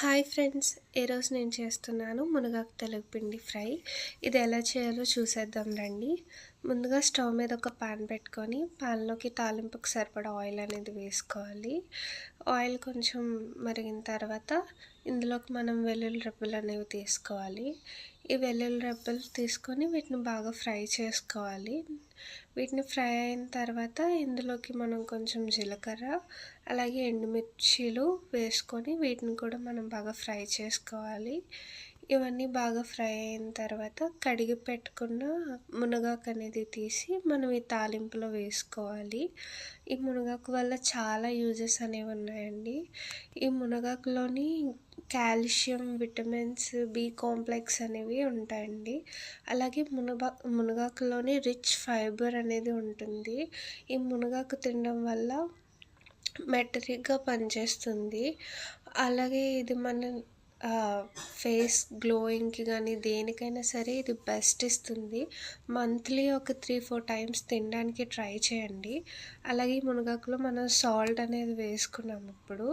Hi friends, ఈరోజు నేను చేస్తున్నాను మునగాకు తెలగపిండి ఫ్రై. ఇది ఎలా చేయాలో చూసేద్దాం రండి. ముందుగా స్టవ్ మీద ఒక పాన్ పెట్టుకొని పాన్లోకి తాలింపుకి సరిపడా ఆయిల్ అనేది వేసుకోవాలి. ఆయిల్ కొంచెం మరిగిన తర్వాత ఇందులోకి మనం వెల్లుల్లి రెబ్బలు అనేవి తీసుకోవాలి. ఈ వెల్లుల్లి రెబ్బలు తీసుకొని వీటిని బాగా ఫ్రై చేసుకోవాలి. వీటిని ఫ్రై అయిన తర్వాత ఇందులోకి మనం కొంచెం జీలకర్ర, అలాగే ఎండుమిర్చీలు వేసుకొని వీటిని కూడా మనం బాగా ఫ్రై చేసుకోవాలి. ఇవన్నీ బాగా ఫ్రై అయిన తర్వాత కడిగి పెట్టుకున్న మునగాకు అనేది తీసి మనం ఈ తాలింపులో వేసుకోవాలి. ఈ మునగాకు వల్ల చాలా యూజెస్ అనేవి ఉన్నాయండి. ఈ మునగాకులోని కాల్షియం, విటమిన్స్, బి కాంప్లెక్స్ అనేవి ఉంటాయండి. అలాగే మునగాకులోని రిచ్ ఫైబర్ అనేది ఉంటుంది. ఈ మునగాకు తినడం వల్ల మెటరిక్గా పనిచేస్తుంది. అలాగే ఇది మన ఫేస్ గ్లోయింగ్కి కానీ దేనికైనా సరే ఇది బెస్ట్ ఇస్తుంది. మంత్లీ ఒక 3-4 టైమ్స్ తినడానికి ట్రై చేయండి. అలాగే మునగాకులో మనం సాల్ట్ అనేది వేసుకున్నాము. ఇప్పుడు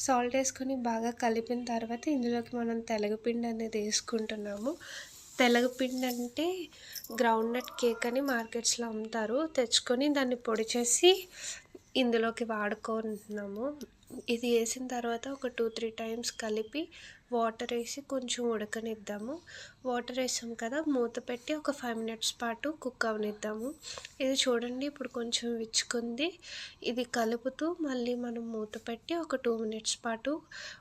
సాల్ట్ వేసుకొని బాగా కలిపిన తర్వాత ఇందులోకి మనం తెలగపిండి అనేది వేసుకుంటున్నాము. తెలగపిండి అంటే గ్రౌండ్నట్ కేక్ అని మార్కెట్స్లో అమ్ముతారు. తెచ్చుకొని దాన్ని పొడి చేసి ఇందులోకి వాడుకుంటున్నాము. ఇది వేసిన తర్వాత ఒక 2-3 టైమ్స్ కలిపి వాటర్ వేసి కొంచెం ఉడకనిద్దాము. వాటర్ వేసాం కదా, మూత పెట్టి ఒక 5 మినిట్స్ పాటు కుక్ అవనిద్దాము. ఇది చూడండి, ఇప్పుడు కొంచెం విచ్చుకుంది. ఇది కలుపుతూ మళ్ళీ మనం మూత పెట్టి ఒక 2 మినిట్స్ పాటు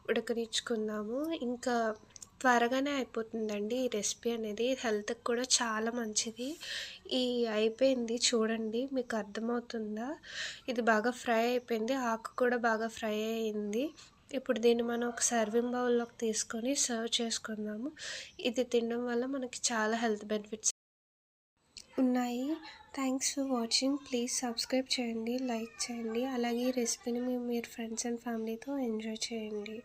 ఉడకనిచ్చుకుందాము. ఇంకా త్వరగానే అయిపోతుందండి ఈ రెసిపీ అనేది. హెల్త్కి కూడా చాలా మంచిది. అయిపోయింది చూడండి, మీకు అర్థమవుతుందా? ఇది బాగా ఫ్రై అయిపోయింది. ఆకు కూడా బాగా ఫ్రై అయింది. ఇప్పుడు దీన్ని మనం ఒక సర్వింగ్ బౌల్లోకి తీసుకొని సర్వ్ చేసుకుందాము. ఇది తినడం వల్ల మనకి చాలా హెల్త్ బెనిఫిట్స్ ఉన్నాయి. Thanks for watching. Please subscribe చేయండి, లైక్ చేయండి. అలాగే ఈ రెసిపీని మీరు ఫ్రెండ్స్ అండ్ ఫ్యామిలీతో ఎంజాయ్ చేయండి.